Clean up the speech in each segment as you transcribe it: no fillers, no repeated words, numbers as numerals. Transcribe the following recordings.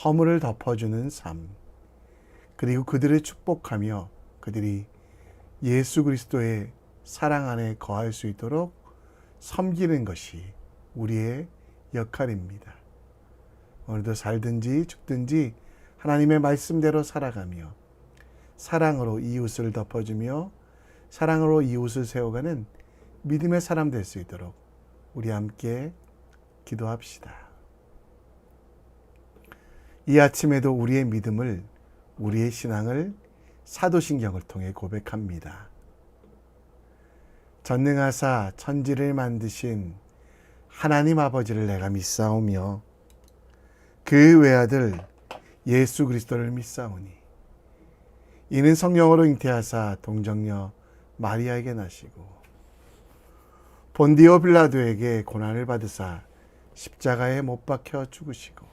허물을 덮어주는 삶, 그리고 그들을 축복하며 그들이 예수 그리스도의 사랑 안에 거할 수 있도록 섬기는 것이 우리의 역할입니다. 오늘도 살든지 죽든지 하나님의 말씀대로 살아가며 사랑으로 이웃을 덮어주며 사랑으로 이웃을 세워가는 믿음의 사람 될 수 있도록 우리 함께 기도합시다. 이 아침에도 우리의 믿음을, 우리의 신앙을 사도신경을 통해 고백합니다. 전능하사 천지를 만드신 하나님 아버지를 내가 믿사오며 그 외아들 예수 그리스도를 믿사오니 이는 성령으로 잉태하사 동정녀 마리아에게 나시고 본디오 빌라도에게 고난을 받으사 십자가에 못 박혀 죽으시고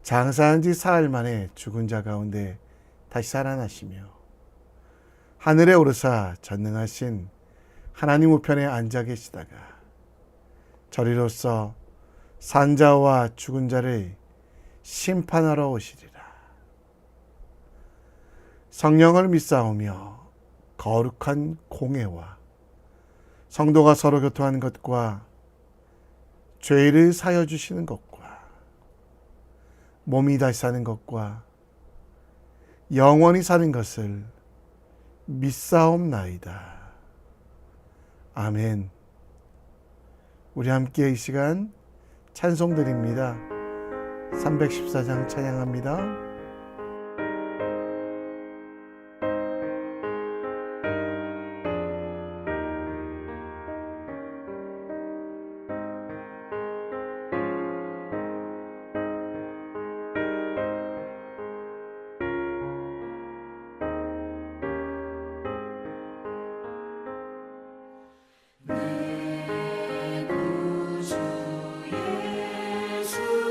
장사한 지 사흘 만에 죽은 자 가운데 다시 살아나시며 하늘에 오르사 전능하신 하나님 우편에 앉아 계시다가 저리로서 산자와 죽은 자를 심판하러 오시리라. 성령을 믿사오며 거룩한 공회와 성도가 서로 교통하는 것과 죄를 사여 주시는 것과 몸이 다시 사는 것과 영원히 사는 것을 믿사옵나이다. 아멘. 우리 함께 이 시간 찬송 드립니다. 314장 찬양합니다. 구주 예수를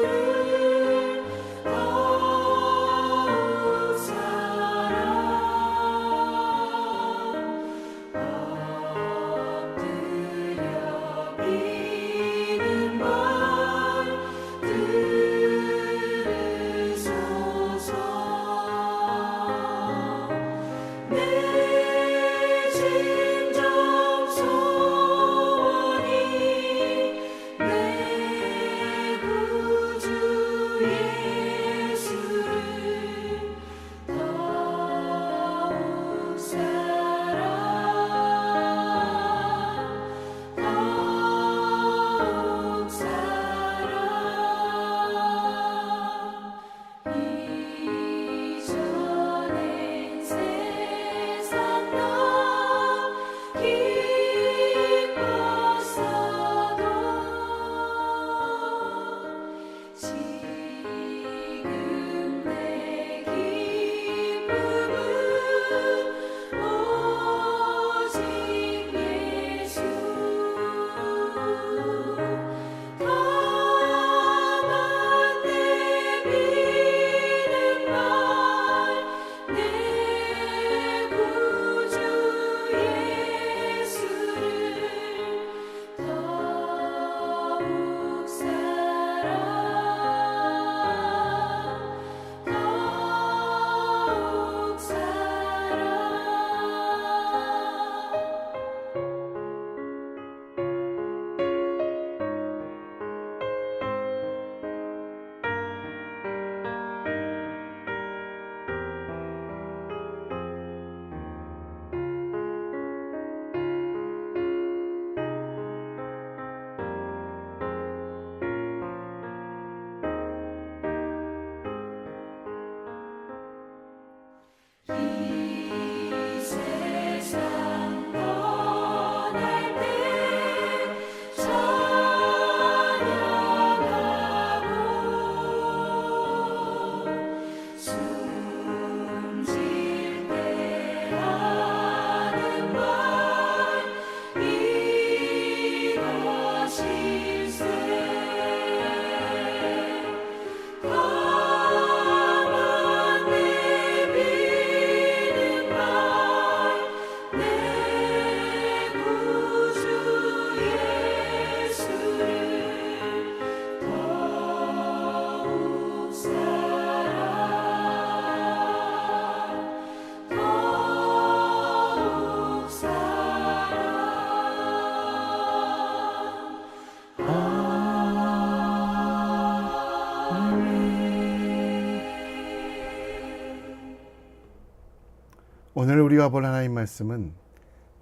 오늘 우리가 볼 하나님 말씀은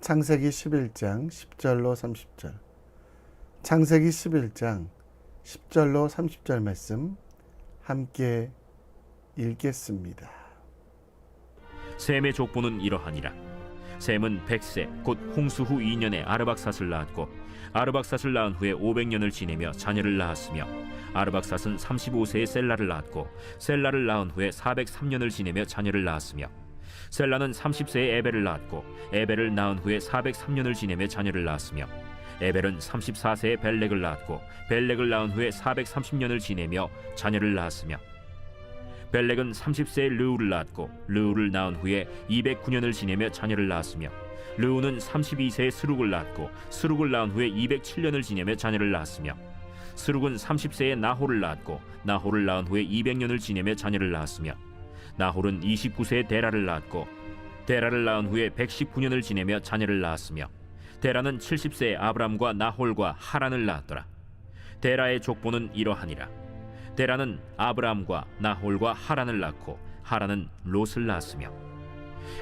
창세기 11장 10절로 30절. 창세기 11장 10절로 30절 말씀 함께 읽겠습니다. 셈의 족보는 이러하니라. 셈은 백세 곧 홍수 후 2년에 아르박삿을 낳았고 아르박삿을 낳은 후에 500년을 지내며 자녀를 낳았으며 아르박삿은 35세에 셀라를 낳았고 셀라를 낳은 후에 403년을 지내며 자녀를 낳았으며 셀라는 30세에 에벨을 낳았고 에벨을 낳은 후에 403년을 지내며 자녀를 낳았으며 에벨은 34세에 벨렉을 낳았고 벨렉을 낳은 후에 430년을 지내며 자녀를 낳았으며 벨렉은 30세에 르우를 낳았고 르우를 낳은 후에 209년을 지내며 자녀를 낳았으며 르우는 32세에 스룩을 낳았고 스룩을 낳은 후에 207년을 지내며 자녀를 낳았으며 스룩은 30세에 나홀을 낳았고 나홀을 낳은 후에 200년을 지내며 자녀를 낳았으며 나홀은 29세에 데라를 낳았고 데라를 낳은 후에 119년을 지내며 자녀를 낳았으며 데라는 70세에 아브람과 나홀과 하란을 낳았더라. 데라의 족보는 이러하니라. 데라는 아브람과 나홀과 하란을 낳고 하란은 롯을 낳았으며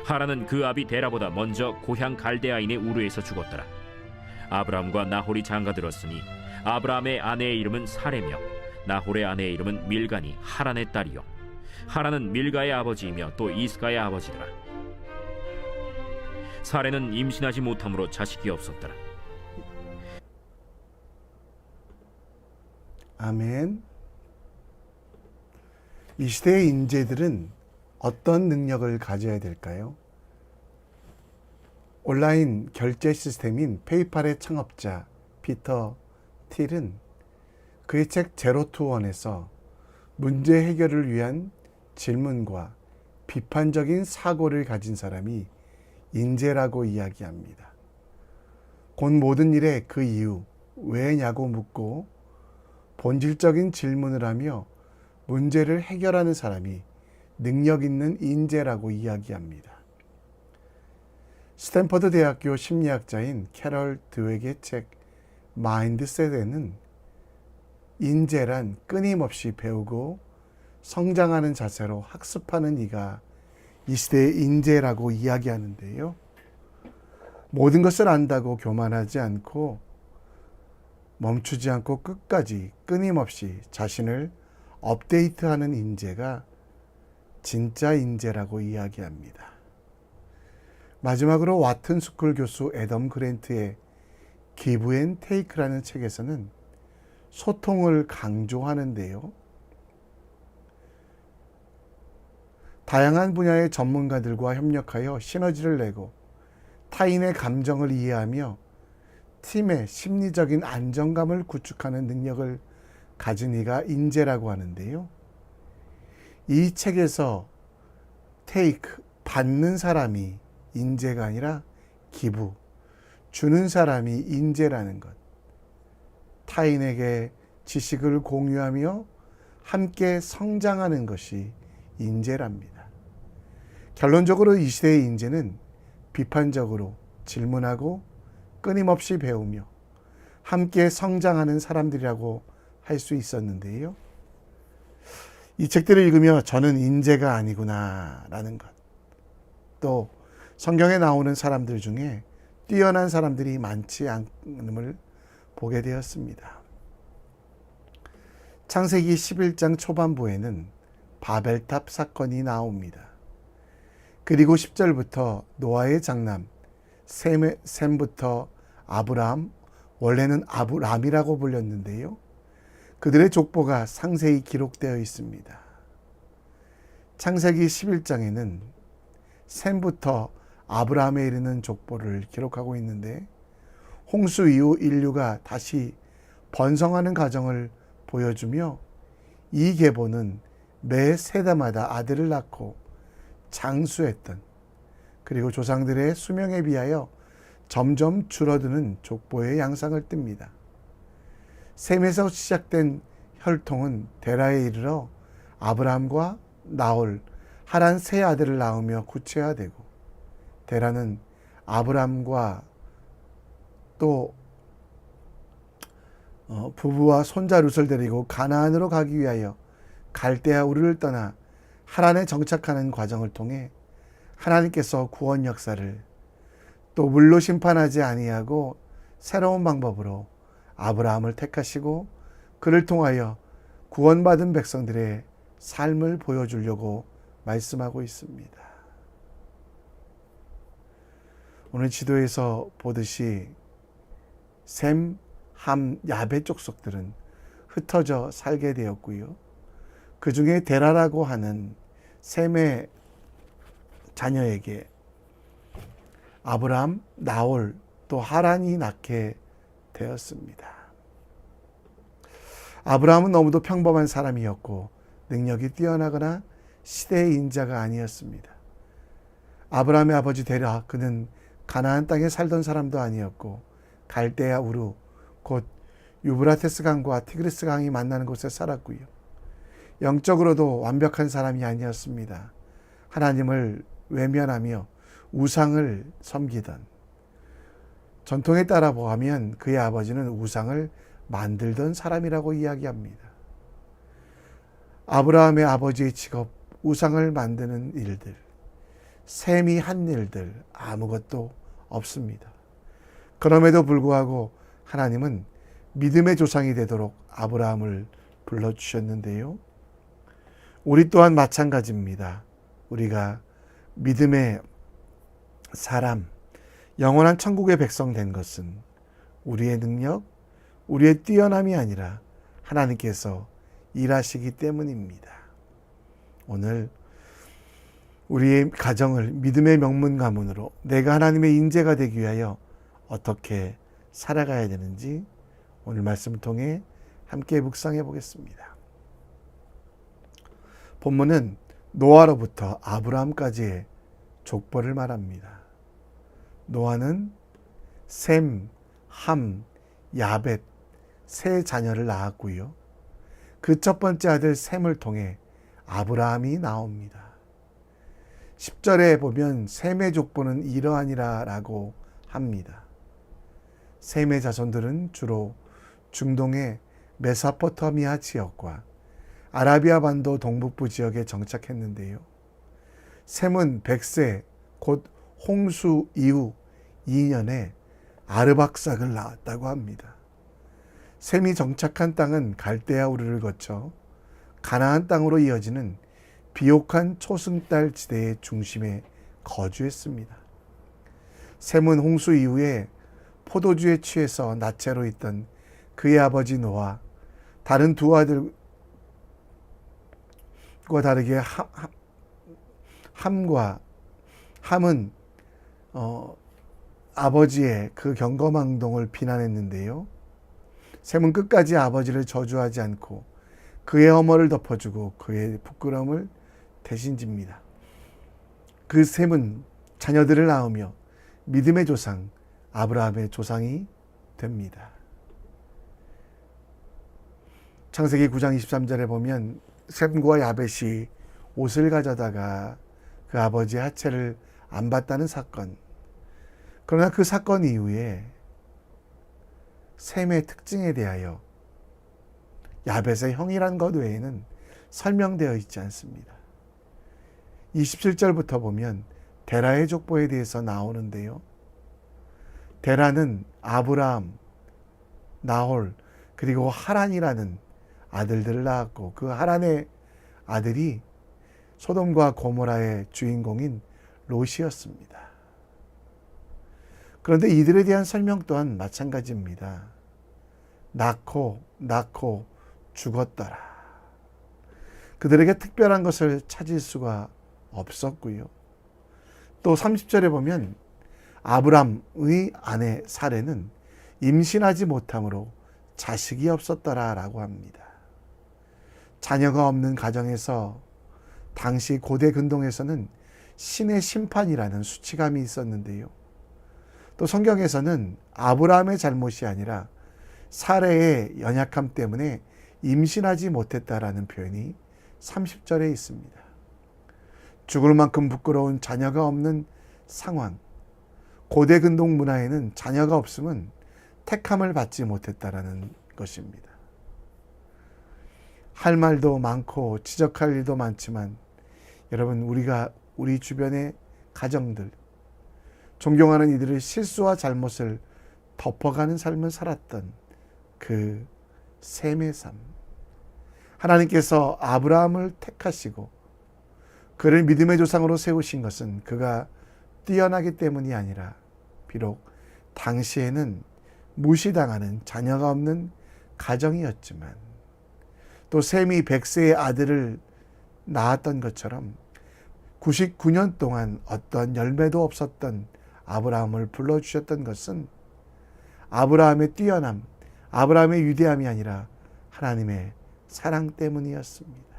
하란은 그 아비 데라보다 먼저 고향 갈대아인의 우르에서 죽었더라. 아브람과 나홀이 장가들었으니 아브람의 아내의 이름은 사레며 나홀의 아내의 이름은 밀가니 하란의 딸이요 하란은 밀가의 아버지이며 또 이스가의 아버지더라. 사레는 임신하지 못함으로 자식이 없었더라. 아멘. 이 시대의 인재들은 어떤 능력을 가져야 될까요? 온라인 결제 시스템인 페이팔의 창업자 피터 틸은 그의 책 제로 투 원에서 문제 해결을 위한 질문과 비판적인 사고를 가진 사람이 인재라고 이야기합니다. 곧 모든 일에 그 이유, 왜냐고 묻고 본질적인 질문을 하며 문제를 해결하는 사람이 능력 있는 인재라고 이야기합니다. 스탠퍼드 대학교 심리학자인 캐럴 드웩의 책 마인드셋에는 인재란 끊임없이 배우고 성장하는 자세로 학습하는 이가 이 시대의 인재라고 이야기하는데요. 모든 것을 안다고 교만하지 않고 멈추지 않고 끝까지 끊임없이 자신을 업데이트하는 인재가 진짜 인재라고 이야기합니다. 마지막으로 와튼 스쿨 교수 애덤 그랜트의 기브 앤 테이크라는 책에서는 소통을 강조하는데요. 다양한 분야의 전문가들과 협력하여 시너지를 내고 타인의 감정을 이해하며 팀의 심리적인 안정감을 구축하는 능력을 가진 이가 인재라고 하는데요. 이 책에서 테이크, 받는 사람이 인재가 아니라 기부, 주는 사람이 인재라는 것. 타인에게 지식을 공유하며 함께 성장하는 것이 인재랍니다. 결론적으로 이 시대의 인재는 비판적으로 질문하고 끊임없이 배우며 함께 성장하는 사람들이라고 할 수 있었는데요. 이 책들을 읽으며 저는 인재가 아니구나 라는 것, 또 성경에 나오는 사람들 중에 뛰어난 사람들이 많지 않음을 보게 되었습니다. 창세기 11장 초반부에는 바벨탑 사건이 나옵니다. 그리고 10절부터 노아의 장남 셈부터 아브람, 원래는 아브람이라고 불렸는데요. 그들의 족보가 상세히 기록되어 있습니다. 창세기 11장에는 셈부터 아브람에 이르는 족보를 기록하고 있는데 홍수 이후 인류가 다시 번성하는 과정을 보여주며 이 계보는 매 세대마다 아들을 낳고 장수했던, 그리고 조상들의 수명에 비하여 점점 줄어드는 족보의 양상을 띱니다. 셈에서 시작된 혈통은 데라에 이르러 아브람과 나홀, 하란 세 아들을 낳으며 구체화되고, 데라는 아브람과 또 부부와 손자 룻을 데리고 가나안으로 가기 위하여 갈대아 우르를 떠나 하란에 정착하는 과정을 통해 하나님께서 구원 역사를 또 물로 심판하지 아니하고 새로운 방법으로 아브라함을 택하시고 그를 통하여 구원받은 백성들의 삶을 보여주려고 말씀하고 있습니다. 오늘 지도에서 보듯이 셈, 함, 야벳 족속들은 흩어져 살게 되었고요. 그 중에 데라라고 하는 셈의 자녀에게 아브람, 나홀, 또 하란이 낳게 되었습니다. 아브라함은 너무도 평범한 사람이었고 능력이 뛰어나거나 시대의 인자가 아니었습니다. 아브라함의 아버지 데라, 그는 가나안 땅에 살던 사람도 아니었고 갈대아 우르, 곧 유브라테스 강과 티그리스 강이 만나는 곳에 살았고요. 영적으로도 완벽한 사람이 아니었습니다. 하나님을 외면하며 우상을 섬기던, 전통에 따라 보면 그의 아버지는 우상을 만들던 사람이라고 이야기합니다. 아브라함의 아버지의 직업, 우상을 만드는 일들, 셈이 한 일들 아무것도 없습니다. 그럼에도 불구하고 하나님은 믿음의 조상이 되도록 아브라함을 불러주셨는데요. 우리 또한 마찬가지입니다. 우리가 믿음의 사람, 영원한 천국의 백성 된 것은 우리의 능력, 우리의 뛰어남이 아니라 하나님께서 일하시기 때문입니다. 오늘 우리의 가정을 믿음의 명문 가문으로 내가 하나님의 인재가 되기 위하여 어떻게 살아가야 되는지 오늘 말씀을 통해 함께 묵상해 보겠습니다. 본문은 노아로부터 아브라함까지의 족보를 말합니다. 노아는 셈, 함, 야벳 세 자녀를 낳았고요. 그 첫 번째 아들 셈을 통해 아브라함이 나옵니다. 10절에 보면 셈의 족보는 이러하니라라고 합니다. 셈의 자손들은 주로 중동의 메소포타미아 지역과 아라비아 반도 동북부 지역에 정착했는데요. 셈은 100세 곧 홍수 이후 2년에 아르박삭을 낳았다고 합니다. 셈이 정착한 땅은 갈대아 우르를 거쳐 가나안 땅으로 이어지는 비옥한 초승달 지대의 중심에 거주했습니다. 셈은 홍수 이후에 포도주에 취해서 나체로 있던 그의 아버지 노아, 다른 두 아들과 다르게 함은 아버지의 그 경거망동을 비난했는데요. 셈은 끝까지 아버지를 저주하지 않고 그의 허물을 덮어주고 그의 부끄러움을 대신 집니다. 그 셈은 자녀들을 낳으며 믿음의 조상 아브라함의 조상이 됩니다. 창세기 9장 23절에 보면 셈과 야벳이 옷을 가져다가 그 아버지의 하체를 안 봤다는 사건. 그러나 그 사건 이후에 셈의 특징에 대하여 야벳의 형이란 것 외에는 설명되어 있지 않습니다. 27절부터 보면 데라의 족보에 대해서 나오는데요. 데라는 아브라함, 나홀, 그리고 하란이라는 아들들을 낳았고 그 하란의 아들이 소돔과 고모라의 주인공인 롯이었습니다. 그런데 이들에 대한 설명 또한 마찬가지입니다. 낳고 죽었더라. 그들에게 특별한 것을 찾을 수가 없었고요. 또 30절에 보면 아브람의 아내 사레는 임신하지 못함으로 자식이 없었더라라고 합니다. 자녀가 없는 가정에서 당시 고대 근동에서는 신의 심판이라는 수치감이 있었는데요. 또 성경에서는 아브라함의 잘못이 아니라 사레의 연약함 때문에 임신하지 못했다라는 표현이 30절에 있습니다. 죽을 만큼 부끄러운 자녀가 없는 상황. 고대 근동 문화에는 자녀가 없으면 택함을 받지 못했다라는 것입니다. 할 말도 많고 지적할 일도 많지만 여러분, 우리가 우리 주변에 가정들, 존경하는 이들의 실수와 잘못을 덮어가는 삶을 살았던 그 셈의 삶. 하나님께서 아브라함을 택하시고 그를 믿음의 조상으로 세우신 것은 그가 뛰어나기 때문이 아니라 비록 당시에는 무시당하는 자녀가 없는 가정이었지만 또 셈이 100세의 아들을 낳았던 것처럼 99년 동안 어떤 열매도 없었던 아브라함을 불러주셨던 것은 아브라함의 뛰어남, 아브라함의 위대함이 아니라 하나님의 사랑 때문이었습니다.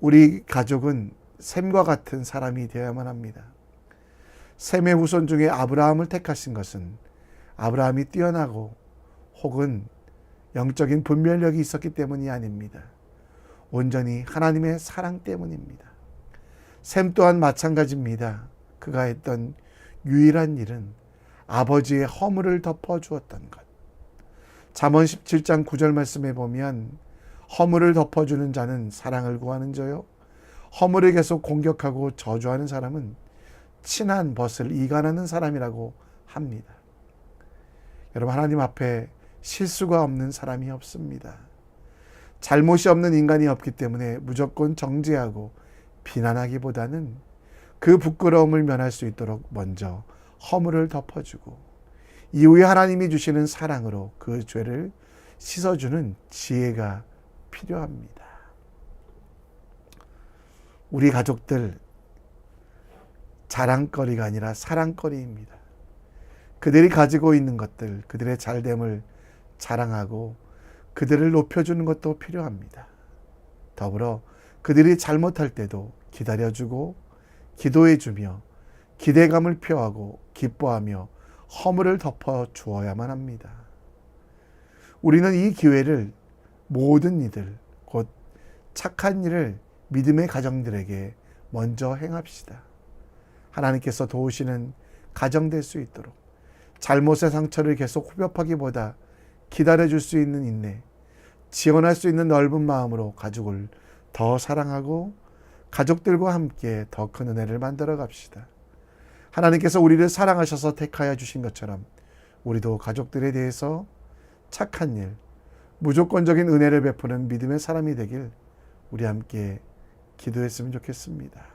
우리 가족은 셈과 같은 사람이 되어야만 합니다. 셈의 후손 중에 아브라함을 택하신 것은 아브라함이 뛰어나고 혹은 영적인 분별력이 있었기 때문이 아닙니다. 온전히 하나님의 사랑 때문입니다. 셈 또한 마찬가지입니다. 그가 했던 유일한 일은 아버지의 허물을 덮어주었던 것. 잠언 17장 9절 말씀에 보면 허물을 덮어주는 자는 사랑을 구하는 자요, 허물을 계속 공격하고 저주하는 사람은 친한 벗을 이간하는 사람이라고 합니다. 여러분, 하나님 앞에 실수가 없는 사람이 없습니다. 잘못이 없는 인간이 없기 때문에 무조건 정죄하고 비난하기보다는 그 부끄러움을 면할 수 있도록 먼저 허물을 덮어주고 이후에 하나님이 주시는 사랑으로 그 죄를 씻어주는 지혜가 필요합니다. 우리 가족들 자랑거리가 아니라 사랑거리입니다. 그들이 가지고 있는 것들, 그들의 잘됨을 자랑하고 그들을 높여주는 것도 필요합니다. 더불어 그들이 잘못할 때도 기다려주고 기도해주며 기대감을 표하고 기뻐하며 허물을 덮어 주어야만 합니다. 우리는 이 기회를 모든 이들, 곧 착한 일을 믿음의 가정들에게 먼저 행합시다. 하나님께서 도우시는 가정 될 수 있도록 잘못의 상처를 계속 후벼파기보다 기다려줄 수 있는 인내, 지원할 수 있는 넓은 마음으로 가족을 더 사랑하고 가족들과 함께 더 큰 은혜를 만들어 갑시다. 하나님께서 우리를 사랑하셔서 택하여 주신 것처럼 우리도 가족들에 대해서 착한 일, 무조건적인 은혜를 베푸는 믿음의 사람이 되길 우리 함께 기도했으면 좋겠습니다.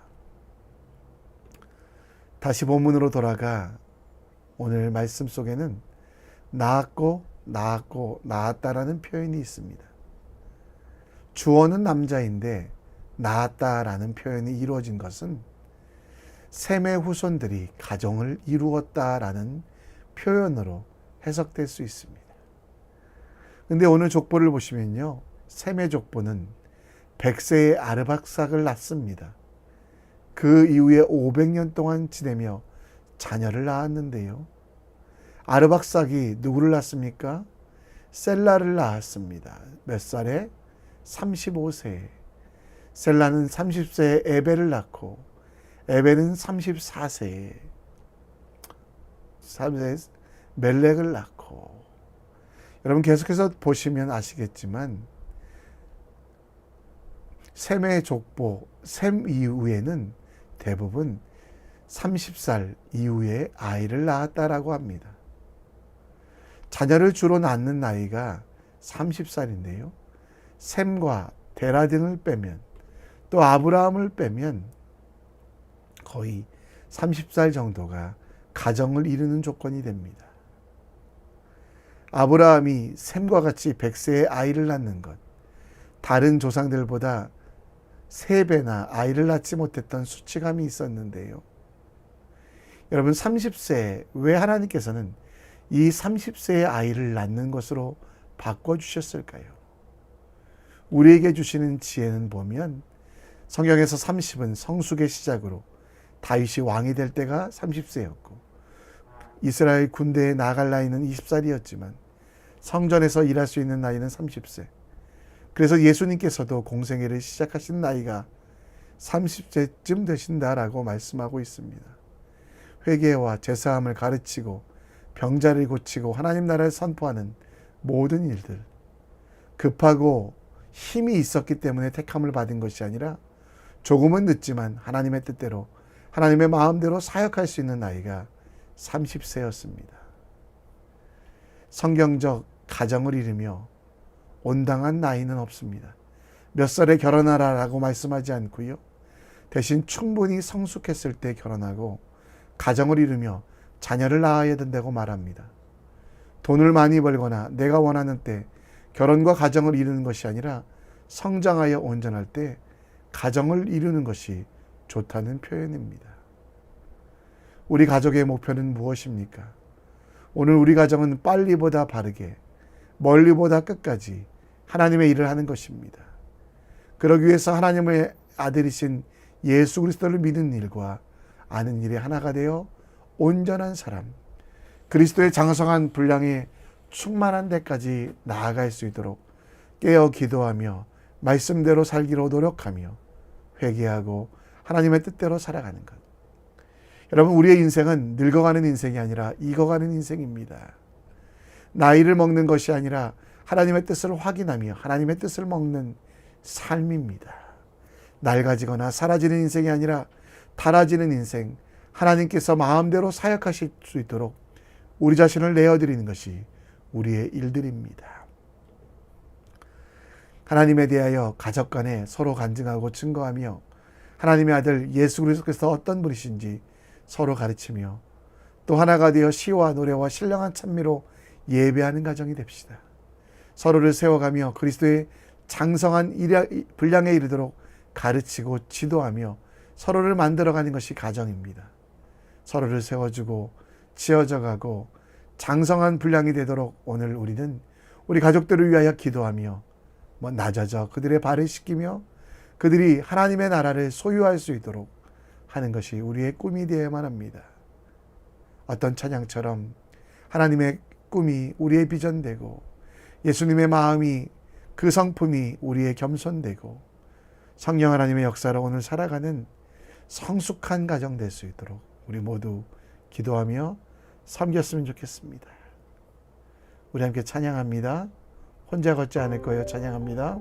다시 본문으로 돌아가 오늘 말씀 속에는 낳았고 낳았다라는 표현이 있습니다. 주어는 남자인데 낳았다라는 표현이 이루어진 것은 셈의 후손들이 가정을 이루었다라는 표현으로 해석될 수 있습니다. 근데 오늘 족보를 보시면요, 셈의 족보는 100세의 아르박삭을 낳습니다. 그 이후에 500년 동안 지내며 자녀를 낳았는데요, 아르박삭이 누구를 낳습니까? 셀라를 낳았습니다. 몇 살에? 35세에. 셀라는 30세에 에벨을 낳고 에벨은 34세에 멜렉을 낳고, 여러분 계속해서 보시면 아시겠지만 셈의 족보, 셈 이후에는 대부분 30살 이후에 아이를 낳았다라고 합니다. 자녀를 주로 낳는 나이가 30살인데요. 셈과 데라 등을 빼면, 또 아브라함을 빼면 거의 30살 정도가 가정을 이루는 조건이 됩니다. 아브라함이 셈과 같이 100세의 아이를 낳는 것, 다른 조상들보다 3배나 아이를 낳지 못했던 수치감이 있었는데요. 여러분, 30세에 왜 하나님께서는 이 30세의 아이를 낳는 것으로 바꿔주셨을까요? 우리에게 주시는 지혜는 보면 성경에서 30은 성숙의 시작으로 다윗이 왕이 될 때가 30세였고 이스라엘 군대에 나갈 나이는 20살이었지만 성전에서 일할 수 있는 나이는 30세. 그래서 예수님께서도 공생애를 시작하신 나이가 30세쯤 되신다라고 말씀하고 있습니다. 회개와 제사함을 가르치고 병자를 고치고 하나님 나라를 선포하는 모든 일들, 급하고 힘이 있었기 때문에 택함을 받은 것이 아니라 조금은 늦지만 하나님의 뜻대로 하나님의 마음대로 사역할 수 있는 나이가 30세였습니다. 성경적 가정을 이루며 온당한 나이는 없습니다. 몇 살에 결혼하라라고 말씀하지 않고요. 대신 충분히 성숙했을 때 결혼하고 가정을 이루며 자녀를 낳아야 된다고 말합니다. 돈을 많이 벌거나 내가 원하는 때 결혼과 가정을 이루는 것이 아니라 성장하여 온전할 때 가정을 이루는 것이 좋다는 표현입니다. 우리 가족의 목표는 무엇입니까? 오늘 우리 가정은 빨리보다 바르게, 멀리보다 끝까지 하나님의 일을 하는 것입니다. 그러기 위해서 하나님의 아들이신 예수 그리스도를 믿는 일과 아는 일이 하나가 되어 온전한 사람, 그리스도의 장성한 분량에 충만한 데까지 나아갈 수 있도록 깨어 기도하며 말씀대로 살기로 노력하며 회개하고 하나님의 뜻대로 살아가는 것. 여러분, 우리의 인생은 늙어가는 인생이 아니라 익어가는 인생입니다. 나이를 먹는 것이 아니라 하나님의 뜻을 확인하며 하나님의 뜻을 먹는 삶입니다. 낡아지거나 사라지는 인생이 아니라 달아지는 인생, 하나님께서 마음대로 사역하실 수 있도록 우리 자신을 내어드리는 것이 우리의 일들입니다. 하나님에 대하여 가족 간에 서로 간증하고 증거하며 하나님의 아들 예수 그리스도께서 어떤 분이신지 서로 가르치며 또 하나가 되어 시와 노래와 신령한 찬미로 예배하는 가정이 됩시다. 서로를 세워가며 그리스도의 장성한 분량에 이르도록 가르치고 지도하며 서로를 만들어가는 것이 가정입니다. 서로를 세워주고 지어져가고 장성한 분량이 되도록 오늘 우리는 우리 가족들을 위하여 기도하며 낮아져 그들의 발을 씻기며 그들이 하나님의 나라를 소유할 수 있도록 하는 것이 우리의 꿈이 되어야만 합니다. 어떤 찬양처럼 하나님의 꿈이 우리의 비전 되고 예수님의 마음이 그 성품이 우리의 겸손되고 성령 하나님의 역사로 오늘 살아가는 성숙한 가정 될 수 있도록 우리 모두 기도하며 섬겼으면 좋겠습니다. 우리 함께 찬양합니다. 혼자 걷지 않을 거예요. 찬양합니다.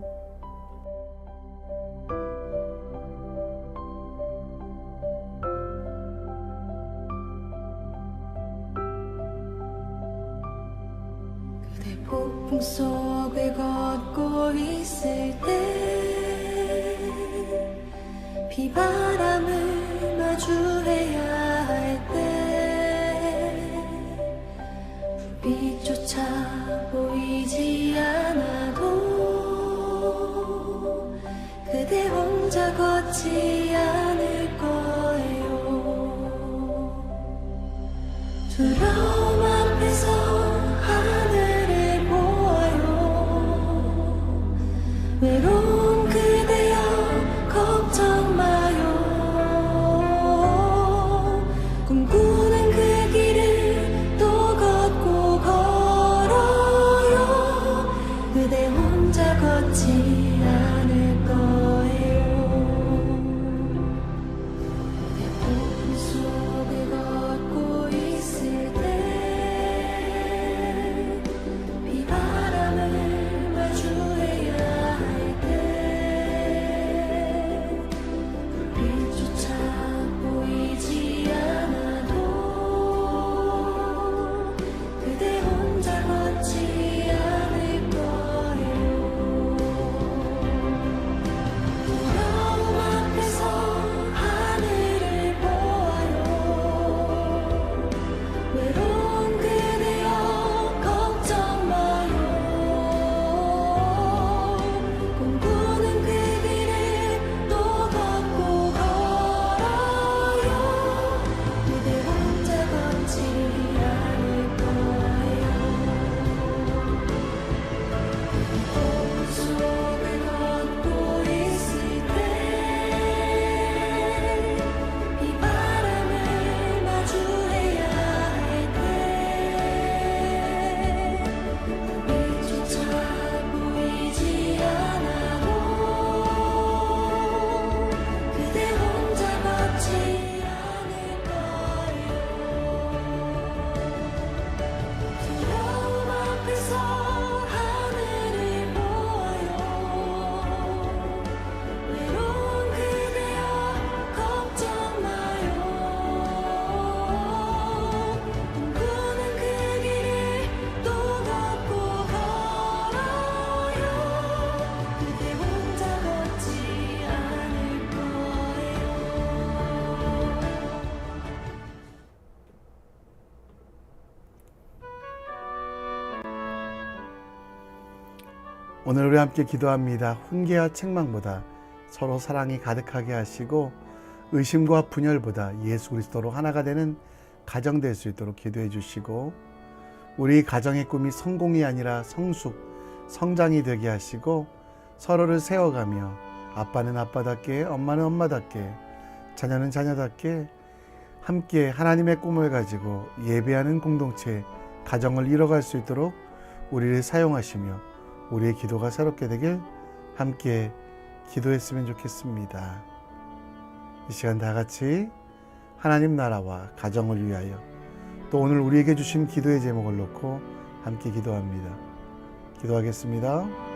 그대 폭풍 속을 걷고 있을 때 비바람을 마주해야 할 때 불빛조차 보이지 않아도 그대 혼자 걷지 않을 거예요. 두려움 앞에서 하늘을 보아요. 외로운 그대여 걱정 마요. 꿈꾸는 그 길을 또 걷고 걸어요. 그대 혼자 걷지 않을 거예요. 내 폭풍 속을 걷고 있을 때 비바람을 마주해야 할 때 오늘 우리 함께 기도합니다. 훈계와 책망보다 서로 사랑이 가득하게 하시고 의심과 분열보다 예수 그리스도로 하나가 되는 가정 될 수 있도록 기도해 주시고 우리 가정의 꿈이 성공이 아니라 성숙, 성장이 되게 하시고 서로를 세워가며 아빠는 아빠답게, 엄마는 엄마답게, 자녀는 자녀답게 함께 하나님의 꿈을 가지고 예배하는 공동체, 가정을 이뤄갈 수 있도록 우리를 사용하시며 우리의 기도가 새롭게 되길 함께 기도했으면 좋겠습니다. 이 시간 다 같이 하나님 나라와 가정을 위하여 또 오늘 우리에게 주신 기도의 제목을 놓고 함께 기도합니다. 기도하겠습니다.